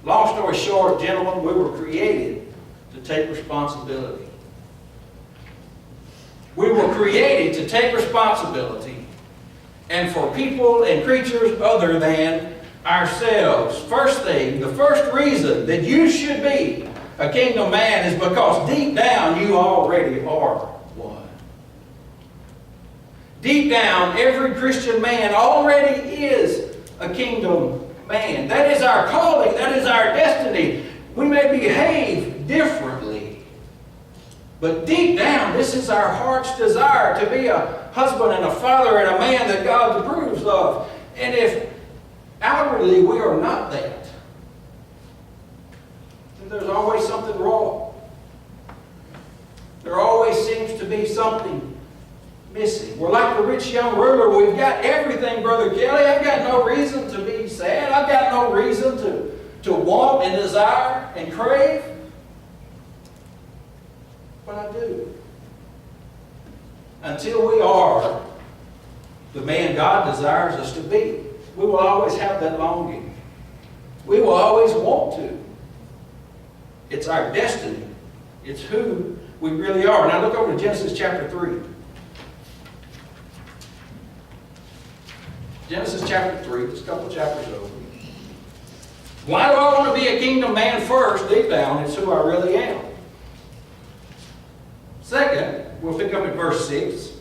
Long story short, gentlemen, we were created to take responsibility. We were created to take responsibility and for people and creatures other than ourselves. First thing, the first reason that you should be a kingdom man is because deep down you already are one. Deep down, every Christian man already is a kingdom man. That is our calling. That is our destiny. We may behave differently, but deep down, this is our heart's desire to be a husband and a father and a man that God approves of. And if outwardly we are not that, then there's always something wrong. There always seems to be something missing. We're like the rich young ruler. We've got everything, Brother Kelly. I've got no reason to be sad. I've got no reason to want and desire and crave. But I do. Until we are the man God desires us to be, we will always have that longing. We will always want to. It's our destiny. It's who we really are. Now look over to Genesis chapter 3. Genesis chapter 3, just a couple chapters over. Why do I want to be a kingdom man first? Deep down, it's who I really am. Second, we'll pick up at verse 6.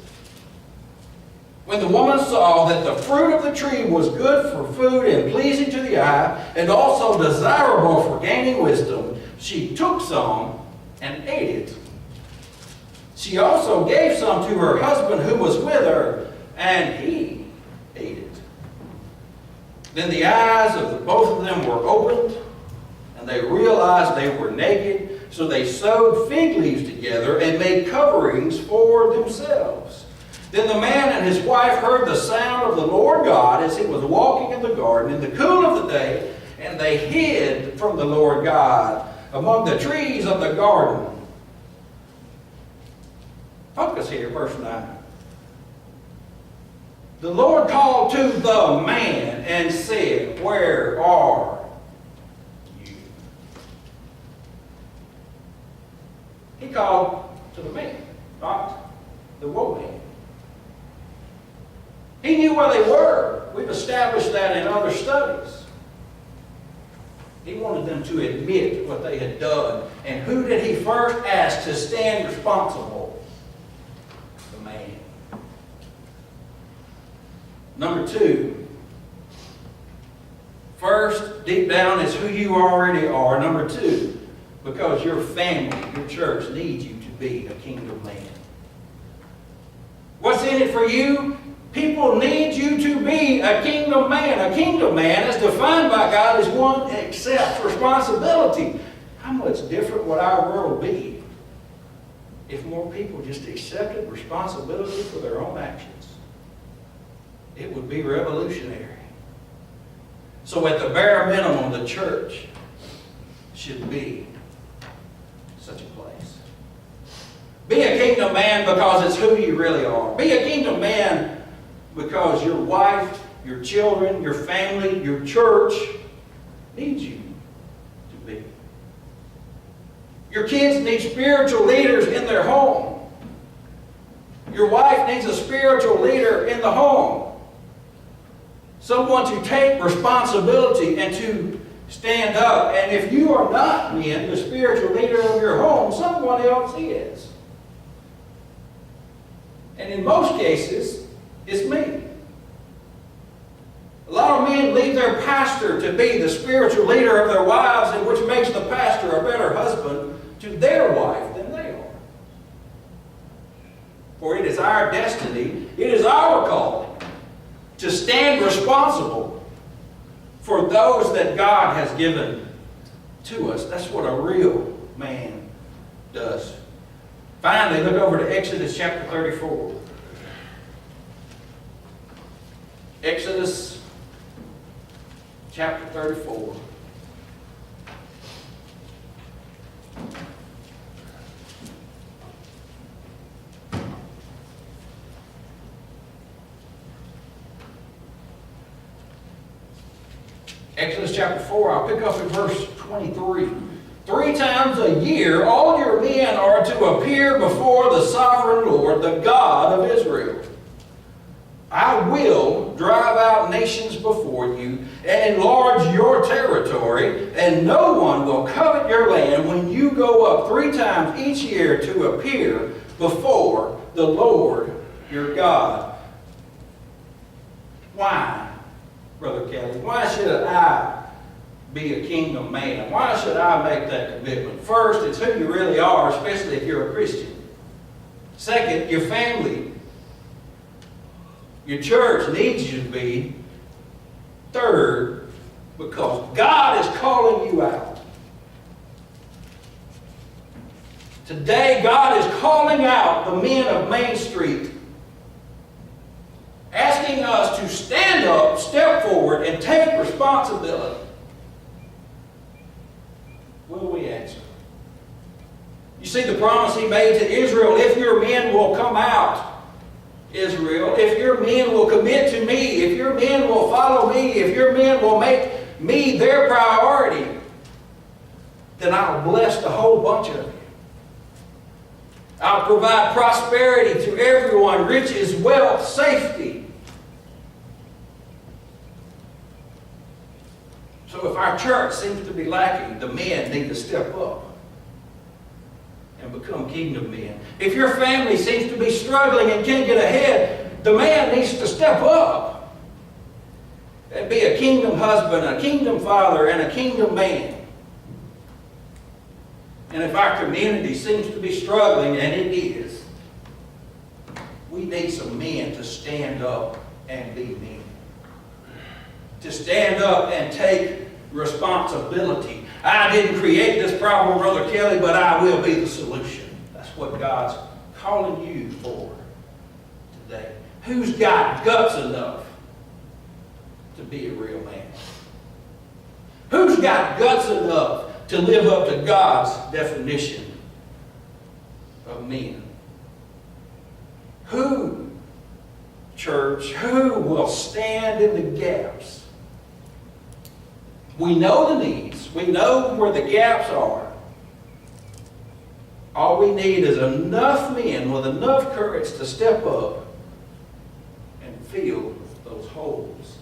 When the woman saw that the fruit of the tree was good for food and pleasing to the eye, and also desirable for gaining wisdom, she took some and ate it. She also gave some to her husband who was with her, and he ate it. Then the eyes of both of them were opened, and they realized they were naked, so they sewed fig leaves together and made coverings for themselves. Then the man and his wife heard the sound of the Lord God as he was walking in the garden in the cool of the day, and they hid from the Lord God among the trees of the garden. Focus here, verse 9. The Lord called to the man and said, "Where are you?" He called to the man, not the woman. He knew where they were. We've established that in other studies. He wanted them to admit what they had done. And who did he first ask to stand responsible? The man. Number two, first, deep down is who you already are. Number two, because your family, your church needs you to be a kingdom man. What's in it for you? People need you to be a kingdom man. A kingdom man, as defined by God, is one that accepts responsibility. How much different would our world be if more people just accepted responsibility for their own actions? It would be revolutionary. So at the bare minimum, the church should be such a place. Be a kingdom man because it's who you really are. Be a kingdom man because your wife, your children, your family, your church needs you to be. Your kids need spiritual leaders in their home. Your wife needs a spiritual leader in the home. Someone to take responsibility and to stand up. And if you are not men, the spiritual leader of your home, someone else is. And in most cases, it's me. A lot of men leave their pastor to be the spiritual leader of their wives, and which makes the pastor a better husband to their wife than they are. For it is our destiny, it is our calling to stand responsible for those that God has given to us. That's what a real man does. Finally, look over to Exodus chapter 34. Exodus chapter 34. Exodus chapter 4, I'll pick up in verse 23. 3 times a year, all your men are to appear before the sovereign Lord, the God of Israel. I will drive out nations before you and enlarge your territory, and no one will covet your land when you go up 3 times each year to appear before the Lord your God. Why, Brother Kelly? Why should I be a kingdom man? Why should I make that commitment? First, it's who you really are, especially if you're a Christian. Second, your family, your church needs you to be. Third, because God is calling you out. Today, God is calling out the men of Main Street, asking us to stand up, step forward, and take responsibility. Will we answer? You see the promise He made to Israel, if your men will come out, Israel, if your men will commit to me, if your men will follow me, if your men will make me their priority, then I'll bless the whole bunch of you. I'll provide prosperity to everyone, riches, wealth, safety. So if our church seems to be lacking, the men need to step up and become kingdom men. If your family seems to be struggling and can't get ahead, the man needs to step up and be a kingdom husband, a kingdom father, and a kingdom man. And if our community seems to be struggling, and it is, we need some men to stand up and be men. To stand up and take responsibility. I didn't create this problem, Brother Kelly, but I will be the solution. That's what God's calling you for today. Who's got guts enough to be a real man? Who's got guts enough to live up to God's definition of men? Who, church, who will stand in the gaps? We know the needs. We know where the gaps are. All we need is enough men with enough courage to step up and fill those holes.